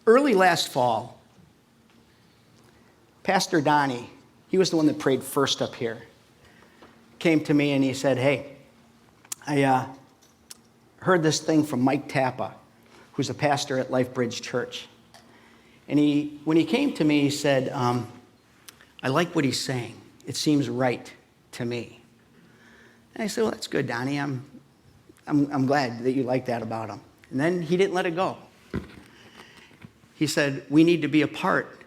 Early last fall, Pastor Donnie, he was the one that prayed first up here, came to me and he said, hey, I heard this thing from Mike Tappa, who's a pastor at Life Bridge Church. And when he came to me, he said, I like what he's saying. It seems right to me. And I said, well, that's good, Donnie. I'm glad that you like that about him. And then he didn't let it go. He said, we need to be a part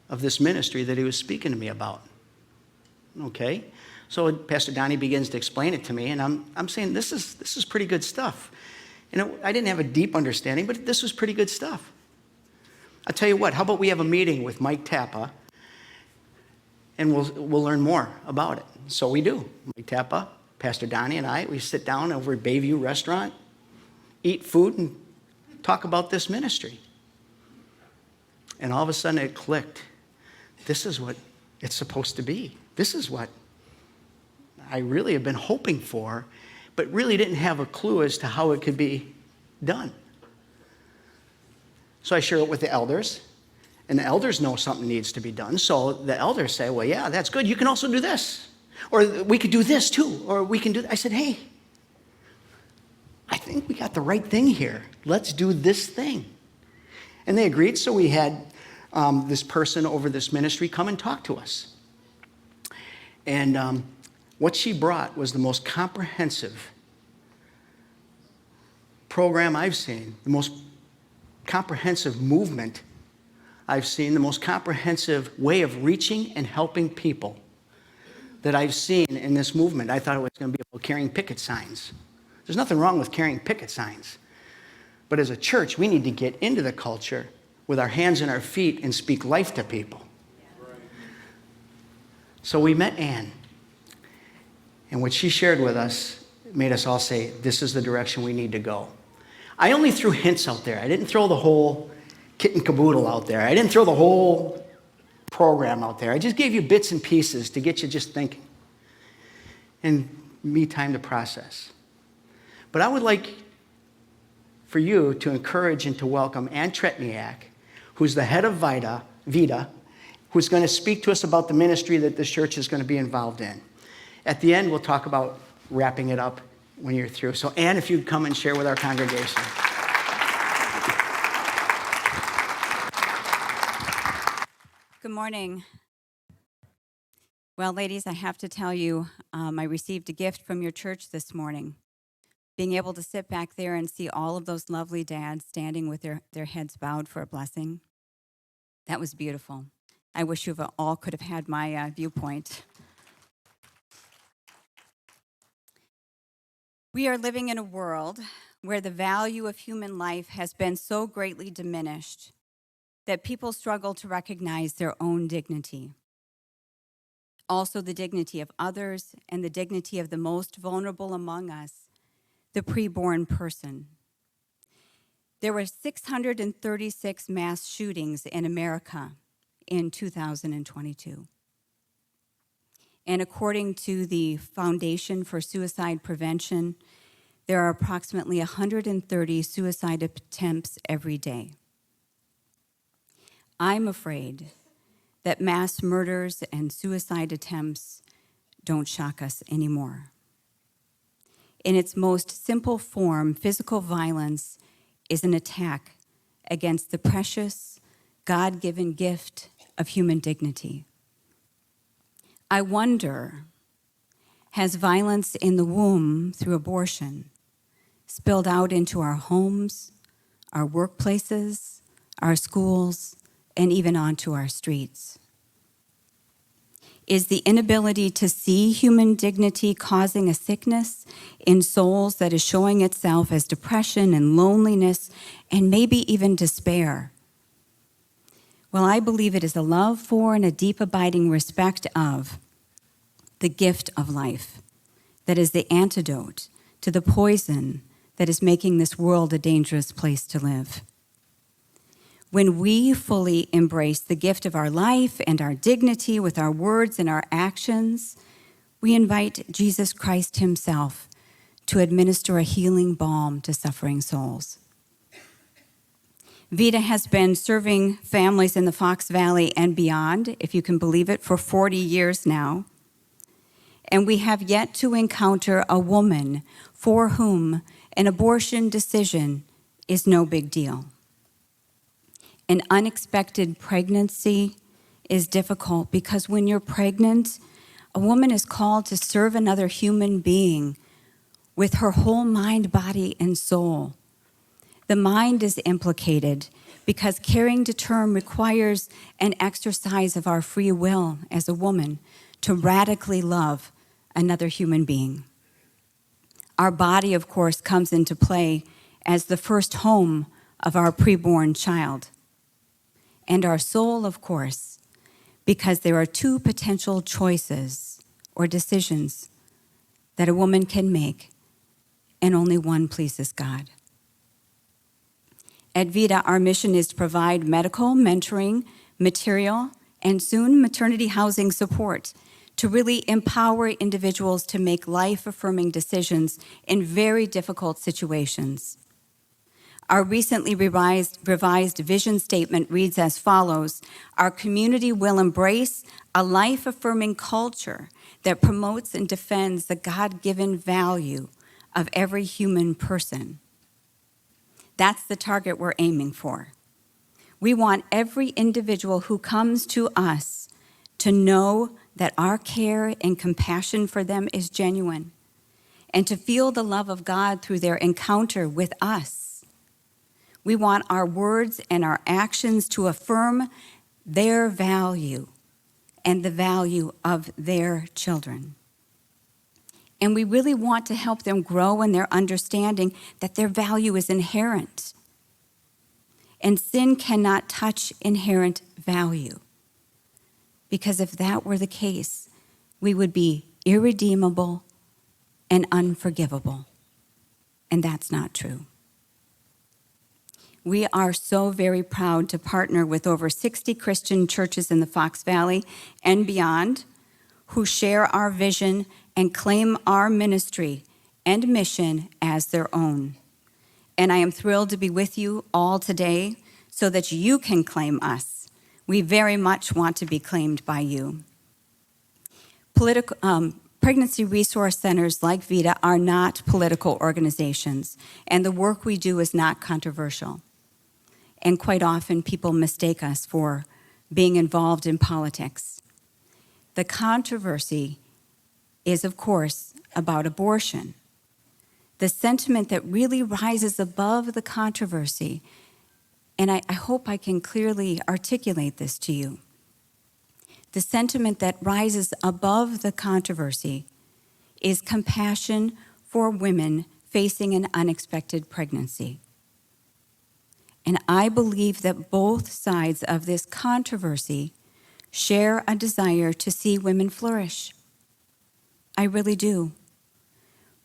of this ministry that he was speaking to me about. Okay. So Pastor Donnie begins to explain it to me, and I'm saying, this is pretty good stuff. I didn't have a deep understanding, but this was pretty good stuff. I'll tell you what, how about we have a meeting with Mike Tappa, and we'll learn more about it. So we do. Mike Tappa, Pastor Donnie, and I, we sit down over at Bayview Restaurant, eat food, and talk about this ministry. And all of a sudden it clicked. This is what it's supposed to be. This is what I really have been hoping for, but really didn't have a clue as to how it could be done. So I share it with the elders, and the elders know something needs to be done. So the elders say, well, yeah, that's good. You can also do this. Or we could do this too. Or we can do that. I said, hey, I think we got the right thing here. Let's do this thing. And they agreed. So we had this person over this ministry come and talk to us. And what she brought was the most comprehensive program I've seen, the most comprehensive movement I've seen, the most comprehensive way of reaching and helping people that I've seen in this movement. I thought it was going to be about carrying picket signs. There's nothing wrong with carrying picket signs. But as a church, we need to get into the culture with our hands and our feet and speak life to people. So we met Ann. And what she shared with us made us all say, this is the direction we need to go. I only threw hints out there. I didn't throw the whole kit and caboodle out there. I didn't throw the whole program out there. I just gave you bits and pieces to get you just thinking and me time to process. But I would like for you to encourage and to welcome Ann Tretinyak, who's the head of Vida, who's going to speak to us about the ministry that this church is going to be involved in. At the end, we'll talk about wrapping it up when you're through. So Ann, if you'd come and share with our congregation. Good morning. Well, ladies, I have to tell you, I received a gift from your church this morning. Being able to sit back there and see all of those lovely dads standing with their heads bowed for a blessing, that was beautiful. I wish you all could have had my viewpoint. We are living in a world where the value of human life has been so greatly diminished that people struggle to recognize their own dignity. Also the dignity of others and the dignity of the most vulnerable among us, the preborn person. There were 636 mass shootings in America in 2022. And according to the Foundation for Suicide Prevention, there are approximately 130 suicide attempts every day. I'm afraid that mass murders and suicide attempts don't shock us anymore. In its most simple form, physical violence is an attack against the precious, God-given gift of human dignity. I wonder, has violence in the womb through abortion spilled out into our homes, our workplaces, our schools, and even onto our streets? Is the inability to see human dignity causing a sickness in souls that is showing itself as depression and loneliness and maybe even despair? Well, I believe it is a love for and a deep abiding respect of the gift of life that is the antidote to the poison that is making this world a dangerous place to live. When we fully embrace the gift of our life and our dignity with our words and our actions, we invite Jesus Christ himself to administer a healing balm to suffering souls. Vida has been serving families in the Fox Valley and beyond, if you can believe it, for 40 years now. And we have yet to encounter a woman for whom an abortion decision is no big deal. An unexpected pregnancy is difficult because when you're pregnant, a woman is called to serve another human being with her whole mind, body, and soul. The mind is implicated because carrying to term requires an exercise of our free will as a woman to radically love another human being. Our body, of course, comes into play as the first home of our preborn child. And our soul, of course, because there are two potential choices or decisions that a woman can make, and only one pleases God. At Vida, our mission is to provide medical, mentoring, material, and soon maternity housing support to really empower individuals to make life-affirming decisions in very difficult situations. Our recently revised vision statement reads as follows: our community will embrace a life-affirming culture that promotes and defends the God-given value of every human person. That's the target we're aiming for. We want every individual who comes to us to know that our care and compassion for them is genuine, and to feel the love of God through their encounter with us. We want our words and our actions to affirm their value and the value of their children. And we really want to help them grow in their understanding that their value is inherent. And sin cannot touch inherent value. Because if that were the case, we would be irredeemable and unforgivable. And that's not true. We are so very proud to partner with over 60 Christian churches in the Fox Valley and beyond who share our vision and claim our ministry and mission as their own. And I am thrilled to be with you all today so that you can claim us. We very much want to be claimed by you. Pregnancy resource centers like Vida are not political organizations, and the work we do is not controversial. And quite often people mistake us for being involved in politics. The controversy is, of course, about abortion. The sentiment that really rises above the controversy, and I hope I can clearly articulate this to you. The sentiment that rises above the controversy is compassion for women facing an unexpected pregnancy. And I believe that both sides of this controversy share a desire to see women flourish. I really do.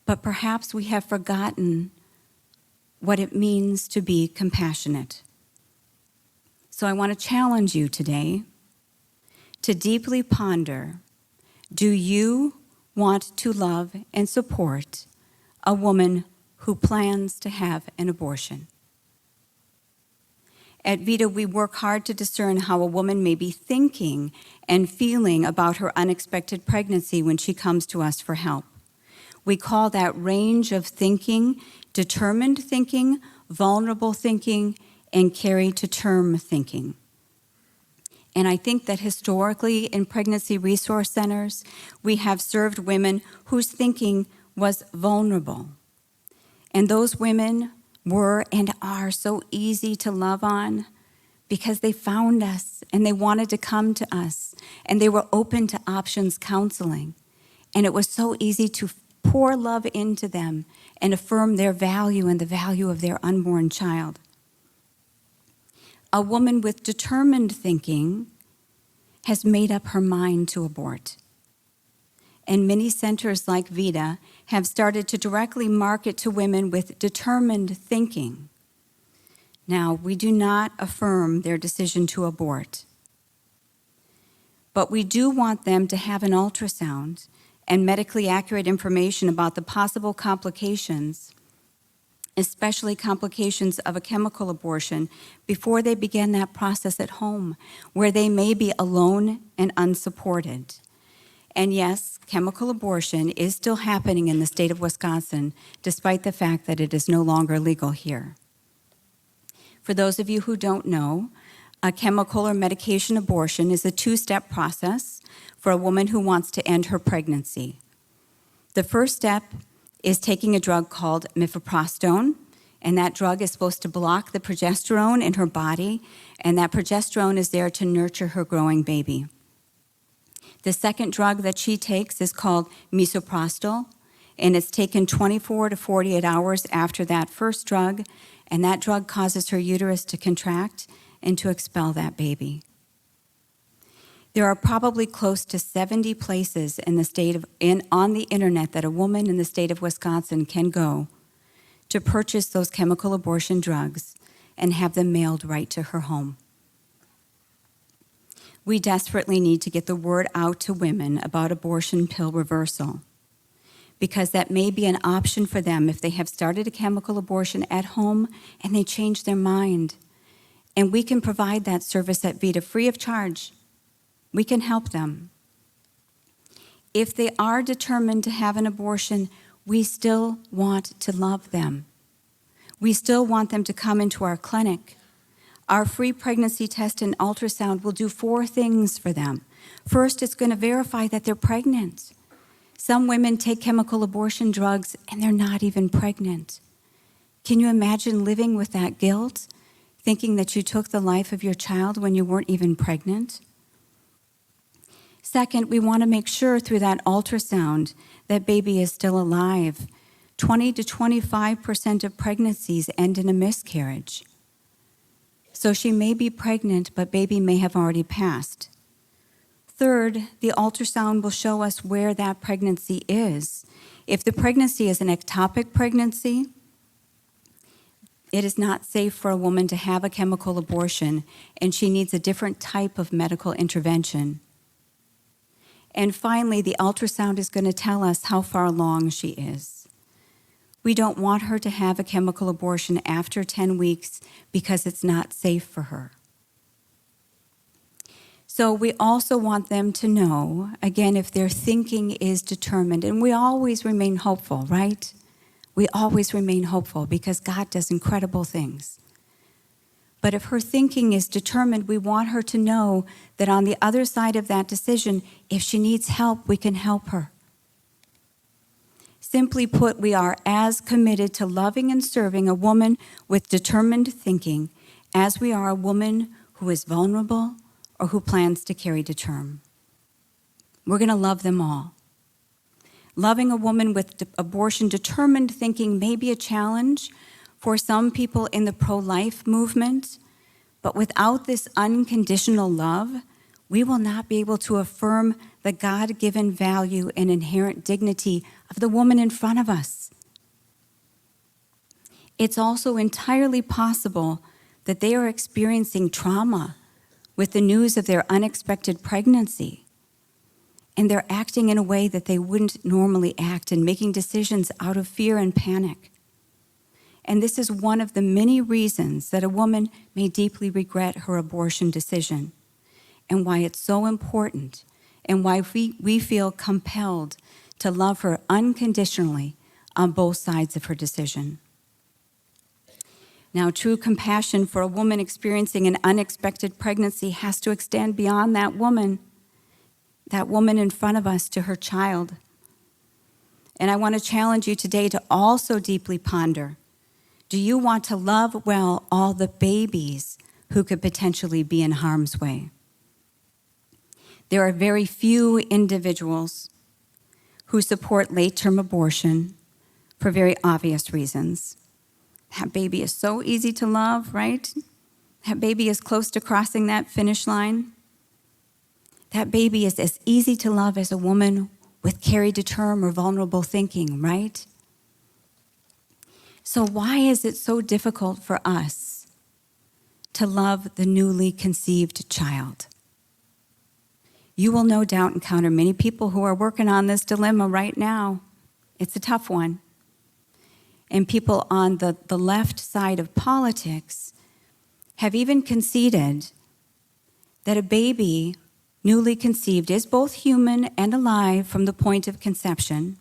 But perhaps we have forgotten what it means to be compassionate. So I want to challenge you today to deeply ponder, do you want to love and support a woman who plans to have an abortion? At Vida, we work hard to discern how a woman may be thinking and feeling about her unexpected pregnancy when she comes to us for help. We call that range of thinking determined thinking, vulnerable thinking, and carry-to-term thinking. And I think that historically in pregnancy resource centers, we have served women whose thinking was vulnerable. And those women were and are so easy to love on because they found us and they wanted to come to us and they were open to options counseling. And it was so easy to pour love into them and affirm their value and the value of their unborn child. A woman with determined thinking has made up her mind to abort. And many centers like Vida have started to directly market to women with determined thinking. Now, we do not affirm their decision to abort, but we do want them to have an ultrasound and medically accurate information about the possible complications especially complications of a chemical abortion, before they begin that process at home, where they may be alone and unsupported. And yes, chemical abortion is still happening in the state of Wisconsin, despite the fact that it is no longer legal here. For those of you who don't know, a chemical or medication abortion is a two-step process for a woman who wants to end her pregnancy. The first step is taking a drug called mifepristone, and that drug is supposed to block the progesterone in her body, and that progesterone is there to nurture her growing baby. The second drug that she takes is called misoprostol, and it's taken 24 to 48 hours after that first drug, and that drug causes her uterus to contract and to expel that baby. There are probably close to 70 places in the on the internet that a woman in the state of Wisconsin can go to purchase those chemical abortion drugs and have them mailed right to her home. We desperately need to get the word out to women about abortion pill reversal, because that may be an option for them if they have started a chemical abortion at home and they change their mind. And we can provide that service at Vida free of charge. We can help them. If they are determined to have an abortion, we still want to love them. We still want them to come into our clinic. Our free pregnancy test and ultrasound will do 4 things for them. First, it's going to verify that they're pregnant. Some women take chemical abortion drugs and they're not even pregnant. Can you imagine living with that guilt, thinking that you took the life of your child when you weren't even pregnant? Second, we want to make sure through that ultrasound that baby is still alive. 20 to 25% of pregnancies end in a miscarriage. So she may be pregnant, but baby may have already passed. Third, the ultrasound will show us where that pregnancy is. If the pregnancy is an ectopic pregnancy, it is not safe for a woman to have a chemical abortion, and she needs a different type of medical intervention. And finally, the ultrasound is going to tell us how far along she is. We don't want her to have a chemical abortion after 10 weeks because it's not safe for her. So we also want them to know, again, if their thinking is determined, and we always remain hopeful, right? We always remain hopeful because God does incredible things. But if her thinking is determined, we want her to know that on the other side of that decision, if she needs help, we can help her. Simply put, we are as committed to loving and serving a woman with determined thinking as we are a woman who is vulnerable or who plans to carry to term. We're going to love them all. Loving a woman with abortion determined thinking may be a challenge for some people in the pro-life movement, but without this unconditional love, we will not be able to affirm the God-given value and inherent dignity of the woman in front of us. It's also entirely possible that they are experiencing trauma with the news of their unexpected pregnancy, and they're acting in a way that they wouldn't normally act and making decisions out of fear and panic. And this is one of the many reasons that a woman may deeply regret her abortion decision, and why it's so important, and why we feel compelled to love her unconditionally on both sides of her decision. Now, true compassion for a woman experiencing an unexpected pregnancy has to extend beyond that woman in front of us to her child. And I want to challenge you today to also deeply ponder, do you want to love well all the babies who could potentially be in harm's way? There are very few individuals who support late-term abortion for very obvious reasons. That baby is so easy to love, right? That baby is close to crossing that finish line. That baby is as easy to love as a woman with carried to term or vulnerable thinking, right? So why is it so difficult for us to love the newly conceived child? You will no doubt encounter many people who are working on this dilemma right now. It's a tough one. and people on the left side of politics have even conceded that a baby newly conceived is both human and alive from the point of conception,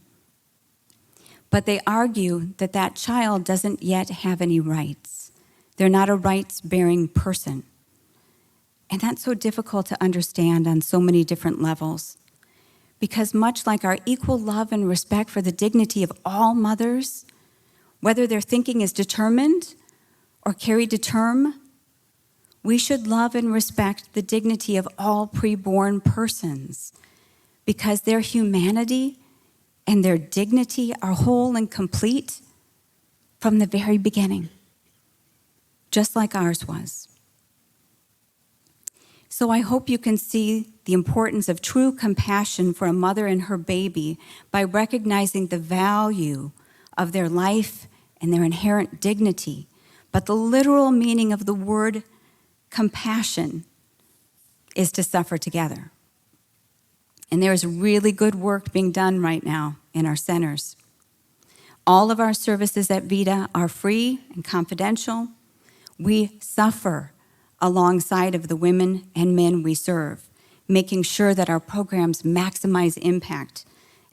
but they argue that that child doesn't yet have any rights. They're not a rights-bearing person. And that's so difficult to understand on so many different levels. Because much like our equal love and respect for the dignity of all mothers, whether their thinking is determined or carried to term, we should love and respect the dignity of all preborn persons, because their humanity and their dignity are whole and complete from the very beginning, just like ours was. So I hope you can see the importance of true compassion for a mother and her baby by recognizing the value of their life and their inherent dignity. But the literal meaning of the word compassion is to suffer together. And there is really good work being done right now in our centers. All of our services at Vida are free and confidential. We suffer alongside of the women and men we serve, making sure that our programs maximize impact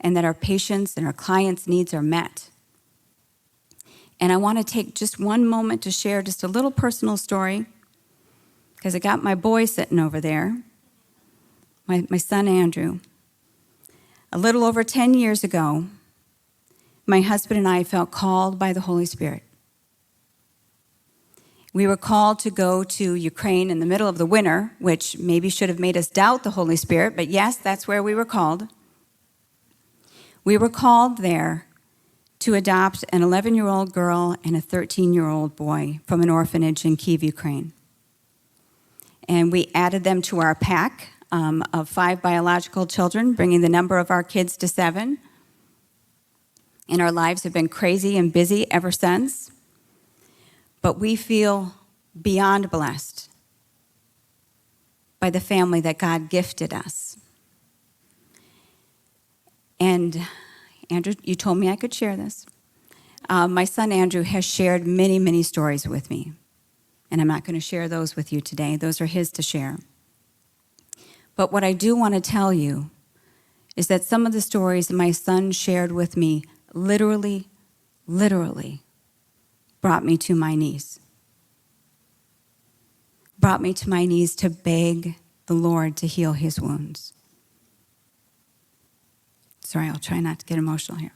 and that our patients' and our clients' needs are met. And I want to take just one moment to share just a little personal story, because I got my boy sitting over there, my son Andrew. A little over 10 years ago, my husband and I felt called by the Holy Spirit. We were called to go to Ukraine in the middle of the winter, which maybe should have made us doubt the Holy Spirit, but yes, that's where we were called. We were called there to adopt an 11-year-old girl and a 13-year-old boy from an orphanage in Kyiv, Ukraine. And we added them to our pack of 5 biological children, bringing the number of our kids to 7. And our lives have been crazy and busy ever since. But we feel beyond blessed by the family that God gifted us. And Andrew, you told me I could share this. My son Andrew has shared many, many stories with me. And I'm not going to share those with you today. Those are his to share. But what I do want to tell you is that some of the stories my son shared with me literally brought me to my knees. Brought me to my knees to beg the Lord to heal his wounds. Sorry, I'll try not to get emotional here.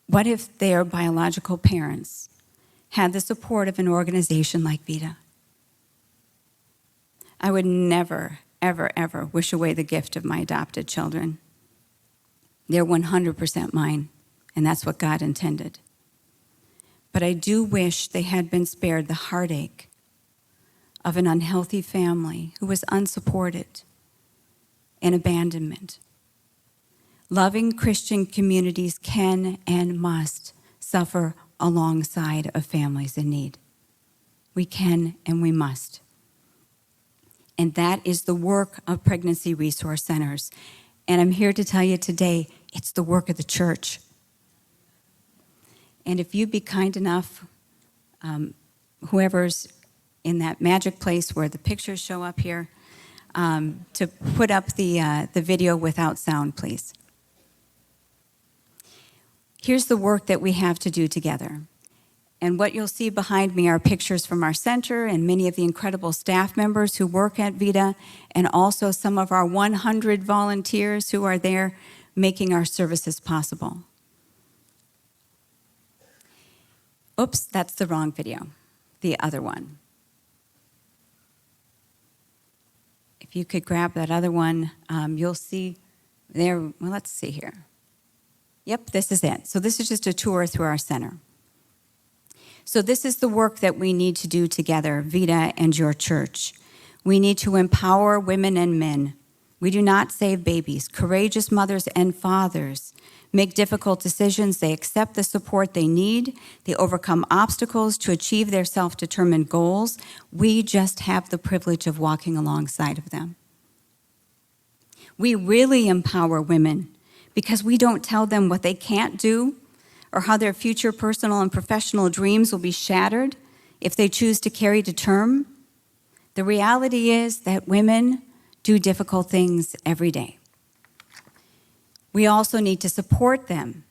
What if their biological parents had the support of an organization like Vida? I would never, ever, ever wish away the gift of my adopted children. They're 100% mine, and that's what God intended. But I do wish they had been spared the heartache of an unhealthy family who was unsupported and abandonment. Loving Christian communities can and must suffer alongside of families in need. We can and we must. And that is the work of pregnancy resource centers. And I'm here to tell you today, it's the work of the church. And if you'd be kind enough, whoever's in that magic place where the pictures show up here, to put up the video without sound, please. Here's the work that we have to do together. And what you'll see behind me are pictures from our center and many of the incredible staff members who work at Vida, and also some of our 100 volunteers who are there making our services possible. Oops, that's the wrong video, the other one. If you could grab that other one, you'll see there, well, let's see here. Yep, this is it. So this is just a tour through our center. So this is the work that we need to do together, Vida and your church. We need to empower women and men. We do not save babies. Courageous mothers and fathers make difficult decisions. They accept the support they need. They overcome obstacles to achieve their self-determined goals. We just have the privilege of walking alongside of them. We really empower women because we don't tell them what they can't do or how their future personal and professional dreams will be shattered if they choose to carry to term. The reality is that women do difficult things every day. We also need to support them.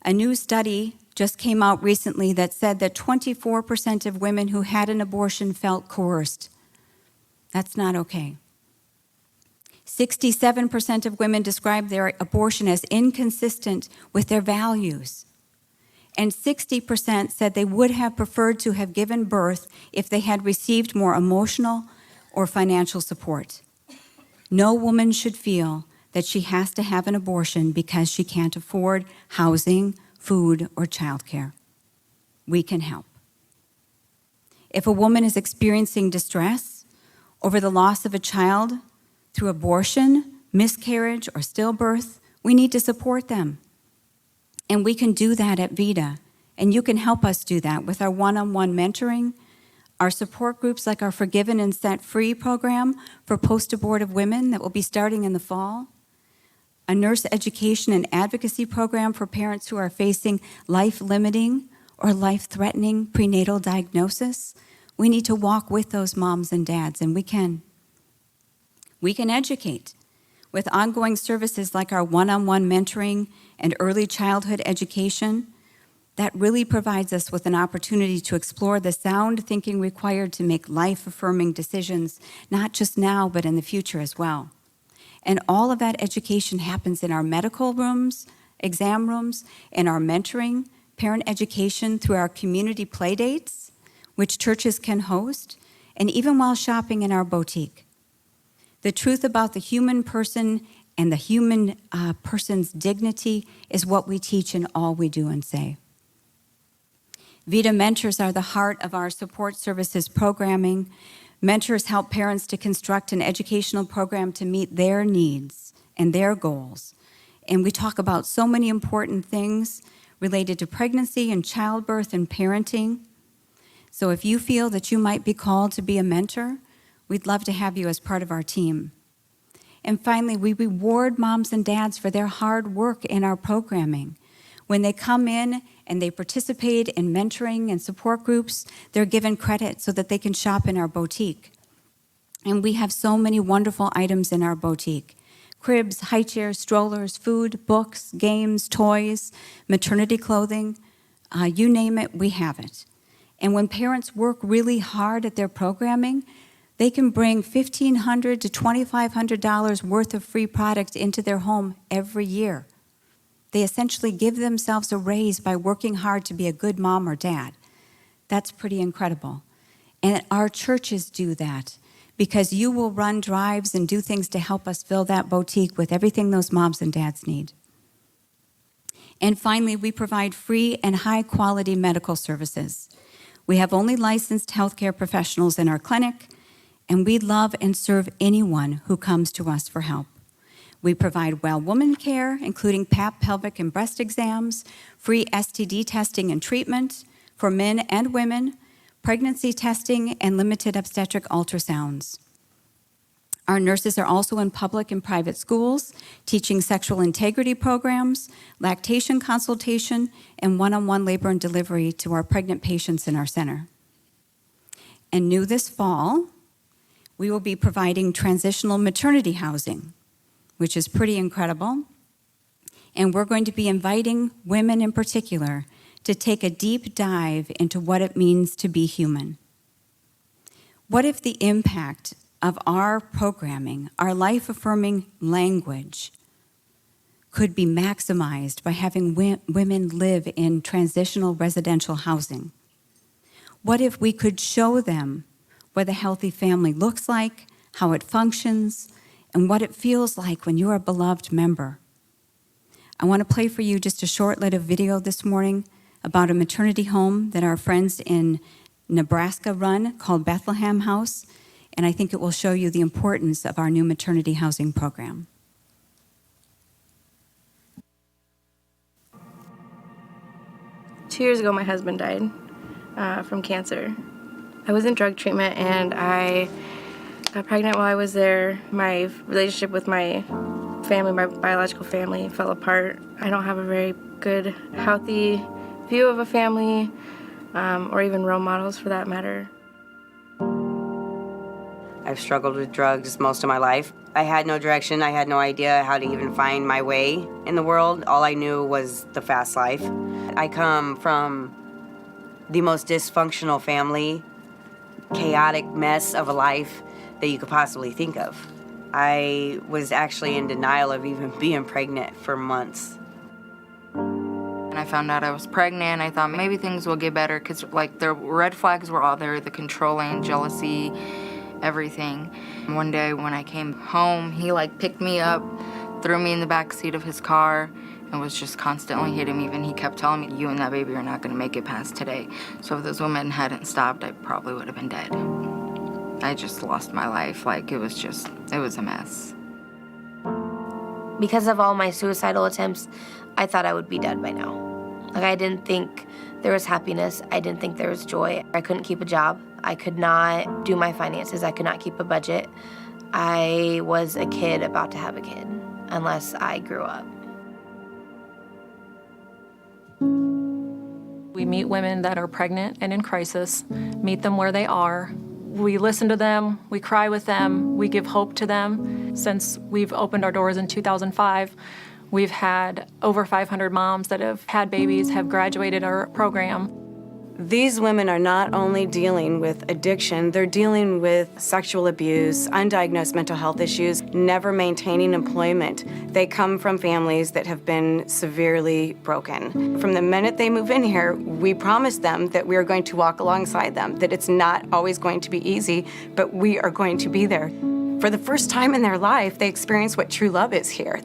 A new study just came out recently that said that 24% of women who had an abortion felt coerced. That's not okay. 67% of women described their abortion as inconsistent with their values. And 60% said they would have preferred to have given birth if they had received more emotional or financial support. No woman should feel that she has to have an abortion because she can't afford housing, food, or childcare. We can help. If a woman is experiencing distress over the loss of a child through abortion, miscarriage, or stillbirth, we need to support them. And we can do that at Vida. And you can help us do that with our one-on-one mentoring, our support groups like our Forgiven and Set Free program for post-abortive women that will be starting in the fall, a nurse education and advocacy program for parents who are facing life-limiting or life-threatening prenatal diagnosis. We need to walk with those moms and dads, and we can. We can educate with ongoing services like our one-on-one mentoring and early childhood education. That really provides us with an opportunity to explore the sound thinking required to make life-affirming decisions, not just now, but in the future as well. And all of that education happens in our medical rooms, exam rooms, in our mentoring, parent education through our community play dates, which churches can host, and even while shopping in our boutique. The truth about the human person and the human person's dignity is what we teach in all we do and say. Vida Mentors are the heart of our support services programming. Mentors help parents to construct an educational program to meet their needs and their goals. And we talk about so many important things related to pregnancy and childbirth and parenting. So if you feel that you might be called to be a mentor, we'd love to have you as part of our team. And finally, we reward moms and dads for their hard work in our programming. When they come in and they participate in mentoring and support groups, they're given credit so that they can shop in our boutique. And we have so many wonderful items in our boutique: cribs, high chairs, strollers, food, books, games, toys, maternity clothing, you name it, we have it. And when parents work really hard at their programming, they can bring $1,500 to $2,500 worth of free product into their home every year. They essentially give themselves a raise by working hard to be a good mom or dad. That's pretty incredible. And our churches do that because you will run drives and do things to help us fill that boutique with everything those moms and dads need. And finally, we provide free and high-quality medical services. We have only licensed healthcare professionals in our clinic, and we love and serve anyone who comes to us for help. We provide well woman care, including Pap, pelvic, and breast exams, free STD testing and treatment for men and women, pregnancy testing, and limited obstetric ultrasounds. Our nurses are also in public and private schools, teaching sexual integrity programs, lactation consultation, and one-on-one labor and delivery to our pregnant patients in our center. And new this fall, we will be providing transitional maternity housing, which is pretty incredible. And we're going to be inviting women in particular to take a deep dive into what it means to be human. What if the impact of our programming, our life-affirming language, could be maximized by having women live in transitional residential housing? What if we could show them what a healthy family looks like, how it functions, and what it feels like when you're a beloved member? I want to play for you just a short little video this morning about a maternity home that our friends in Nebraska run called Bethlehem House, and I think it will show you the importance of our new maternity housing program. 2 years ago, my husband died from cancer. I was in drug treatment, and I got pregnant while I was there. My relationship with my family, my biological family, fell apart. I don't have a very good, healthy view of a family, or even role models for that matter. I've struggled with drugs most of my life. I had no direction. I had no idea how to even find my way in the world. All I knew was the fast life. I come from the most dysfunctional family, chaotic mess of a life that you could possibly think of. I was actually in denial of even being pregnant for months. And I found out I was pregnant. I thought maybe things will get better because like the red flags were all there, the controlling, jealousy, everything. One day when I came home, he like picked me up, threw me in the back seat of his car, and was just constantly hitting me. Even he kept telling me, you and that baby are not gonna make it past today. So if those women hadn't stopped, I probably would have been dead. I just lost my life. Like it was a mess. Because of all my suicidal attempts, I thought I would be dead by now. Like I didn't think there was happiness. I didn't think there was joy. I couldn't keep a job. I could not do my finances. I could not keep a budget. I was a kid about to have a kid unless I grew up. We meet women that are pregnant and in crisis, meet them where they are. We listen to them, we cry with them, we give hope to them. Since we've opened our doors in 2005, we've had over 500 moms that have had babies, have graduated our program. These women are not only dealing with addiction, they're dealing with sexual abuse, undiagnosed mental health issues, never maintaining employment. They come from families that have been severely broken. From the minute they move in here, we promise them that we are going to walk alongside them, that it's not always going to be easy, but we are going to be there. For the first time in their life, they experience what true love is here.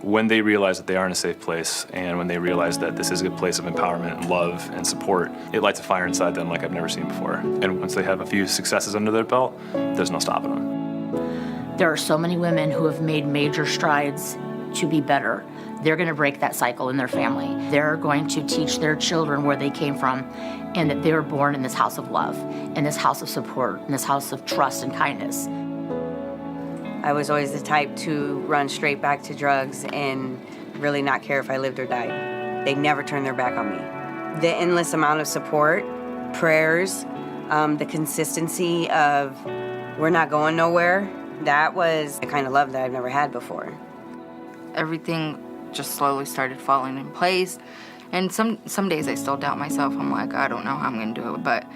When they realize that they are in a safe place and when they realize that this is a place of empowerment and love and support, it lights a fire inside them like I've never seen before. And once they have a few successes under their belt, there's no stopping them. There are so many women who have made major strides to be better. They're going to break that cycle in their family. They're going to teach their children where they came from and that they were born in this house of love, in this house of support, in this house of trust and kindness. I was always the type to run straight back to drugs and really not care if I lived or died. They never turned their back on me. The endless amount of support, prayers, the consistency of we're not going nowhere, that was the kind of love that I've never had before. Everything just slowly started falling in place. And some days I still doubt myself. I'm like, I don't know how I'm gonna do it, but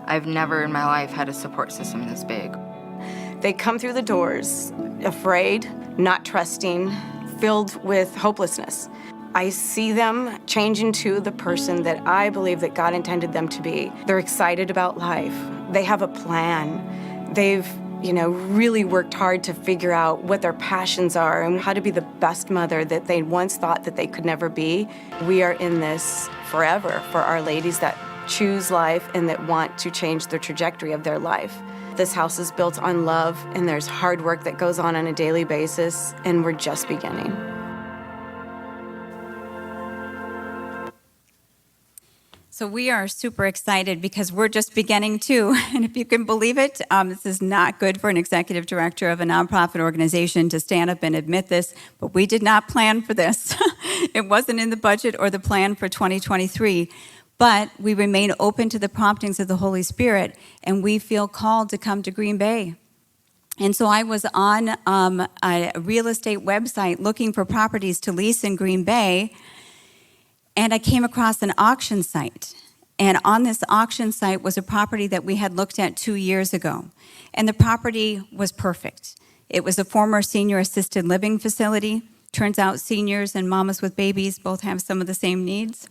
I've never in my life had a support system this big. They come through the doors afraid, not trusting, filled with hopelessness. I see them change into the person that I believe that God intended them to be. They're excited about life. They have a plan. They've, really worked hard to figure out what their passions are and how to be the best mother that they once thought that they could never be. We are in this forever for our ladies that choose life and that want to change the trajectory of their life. This house is built on love, and there's hard work that goes on a daily basis, and we're just beginning. So we are super excited because we're just beginning too. And if you can believe it, this is not good for an executive director of a nonprofit organization to stand up and admit this, but we did not plan for this. It wasn't in the budget or the plan for 2023. But we remain open to the promptings of the Holy Spirit, and we feel called to come to Green Bay. And so I was on a real estate website looking for properties to lease in Green Bay, and I came across an auction site. And on this auction site was a property that we had looked at 2 years ago. And the property was perfect. It was a former senior assisted living facility. Turns out seniors and mamas with babies both have some of the same needs.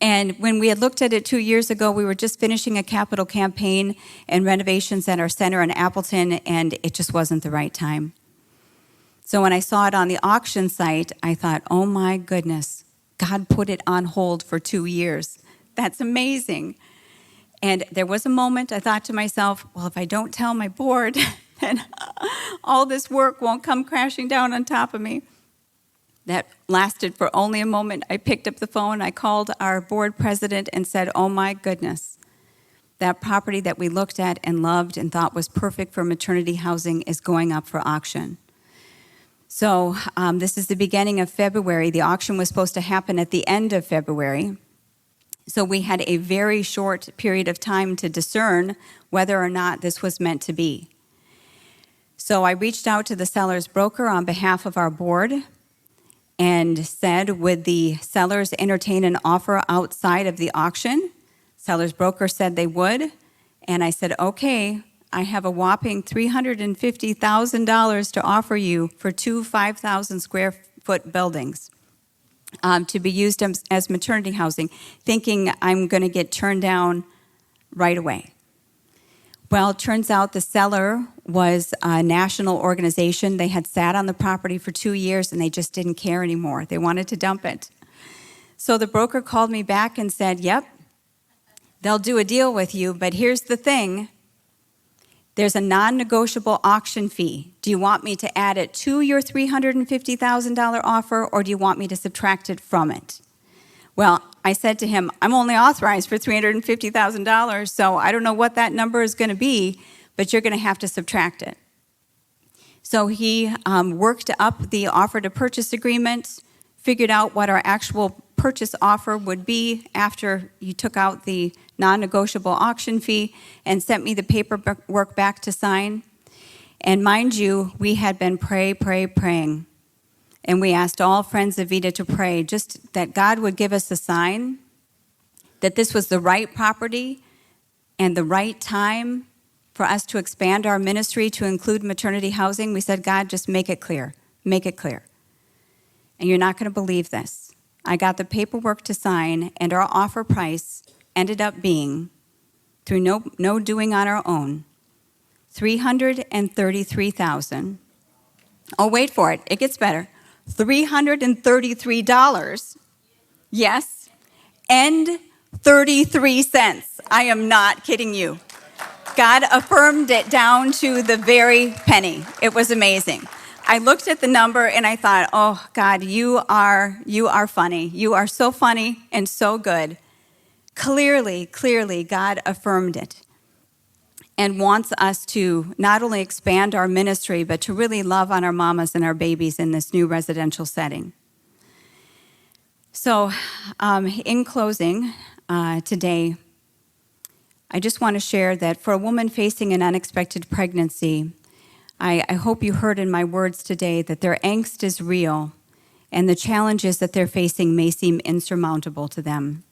And when we had looked at it 2 years ago, we were just finishing a capital campaign and renovations at our center in Appleton, and it just wasn't the right time. So when I saw it on the auction site, I thought, oh my goodness, God put it on hold for 2 years. That's amazing. And there was a moment I thought to myself, well, if I don't tell my board, then all this work won't come crashing down on top of me. That lasted for only a moment. I picked up the phone, I called our board president and said, oh my goodness, that property that we looked at and loved and thought was perfect for maternity housing is going up for auction. So this is the beginning of February. The auction was supposed to happen at the end of February. So we had a very short period of time to discern whether or not this was meant to be. So I reached out to the seller's broker on behalf of our board and said, would the sellers entertain an offer outside of the auction? Seller's broker said they would. And I said, okay, I have a whopping $350,000 to offer you for two 5,000 square foot buildings to be used as maternity housing, thinking I'm going to get turned down right away. Well, it turns out the seller was a national organization. They had sat on the property for 2 years and they just didn't care anymore. They wanted to dump it. So the broker called me back and said, yep, they'll do a deal with you, but here's the thing. There's a non-negotiable auction fee. Do you want me to add it to your $350,000 offer, or do you want me to subtract it from it? Well, I said to him, I'm only authorized for $350,000, so I don't know what that number is going to be, but you're going to have to subtract it. So he worked up the offer to purchase agreement, figured out what our actual purchase offer would be after you took out the non-negotiable auction fee, and sent me the paperwork back to sign. And mind you, we had been praying. And we asked all friends of Vida to pray, just that God would give us a sign that this was the right property and the right time for us to expand our ministry to include maternity housing. We said, God, just make it clear. Make it clear. And you're not going to believe this. I got the paperwork to sign, and our offer price ended up being, through no doing on our own, $333,000. Oh, wait for it. It gets better. $333. Yes. And 33 cents. I am not kidding you. God affirmed it down to the very penny. It was amazing. I looked at the number and I thought, oh, God, you are funny. You are so funny and so good. Clearly, God affirmed it and wants us to not only expand our ministry, but to really love on our mamas and our babies in this new residential setting. So in closing today, I just want to share that for a woman facing an unexpected pregnancy, I hope you heard in my words today that their angst is real and the challenges that they're facing may seem insurmountable to them.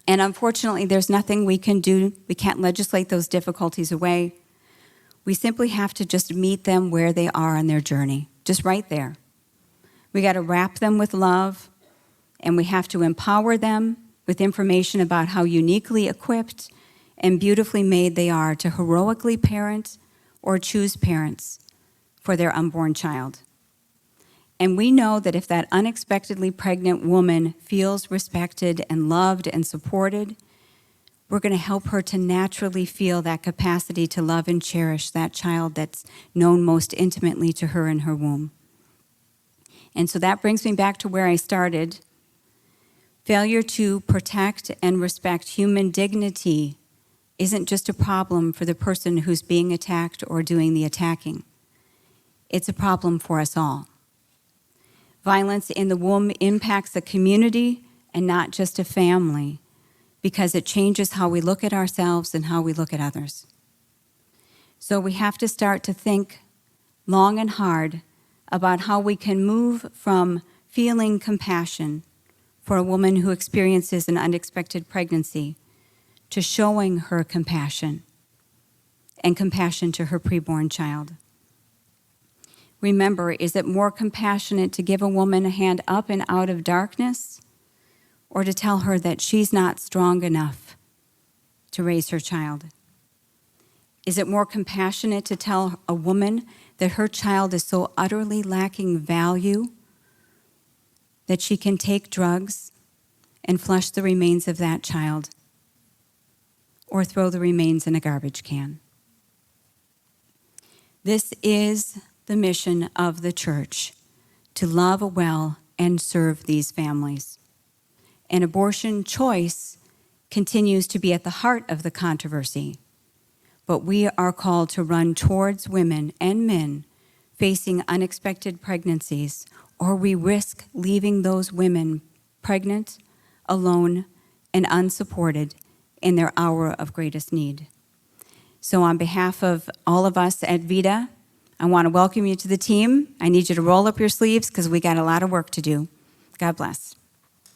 And unfortunately, there's nothing we can do. We can't legislate those difficulties away. We simply have to just meet them where they are on their journey, just right there. We got to wrap them with love, and we have to empower them with information about how uniquely equipped and beautifully made they are to heroically parent or choose parents for their unborn child. And we know that if that unexpectedly pregnant woman feels respected and loved and supported, we're going to help her to naturally feel that capacity to love and cherish that child that's known most intimately to her in her womb. And so that brings me back to where I started. Failure to protect and respect human dignity isn't just a problem for the person who's being attacked or doing the attacking. It's a problem for us all. Violence in the womb impacts a community and not just a family, because it changes how we look at ourselves and how we look at others. So we have to start to think long and hard about how we can move from feeling compassion for a woman who experiences an unexpected pregnancy to showing her compassion and compassion to her preborn child. Remember, is it more compassionate to give a woman a hand up and out of darkness, or to tell her that she's not strong enough to raise her child? Is it more compassionate to tell a woman that her child is so utterly lacking value that she can take drugs and flush the remains of that child, or throw the remains in a garbage can? This is the mission of the church, to love well and serve these families. And abortion choice continues to be at the heart of the controversy, but we are called to run towards women and men facing unexpected pregnancies, or we risk leaving those women pregnant, alone, and unsupported in their hour of greatest need. So on behalf of all of us at Vida, I want to welcome you to the team. I need you to roll up your sleeves because we got a lot of work to do. God bless.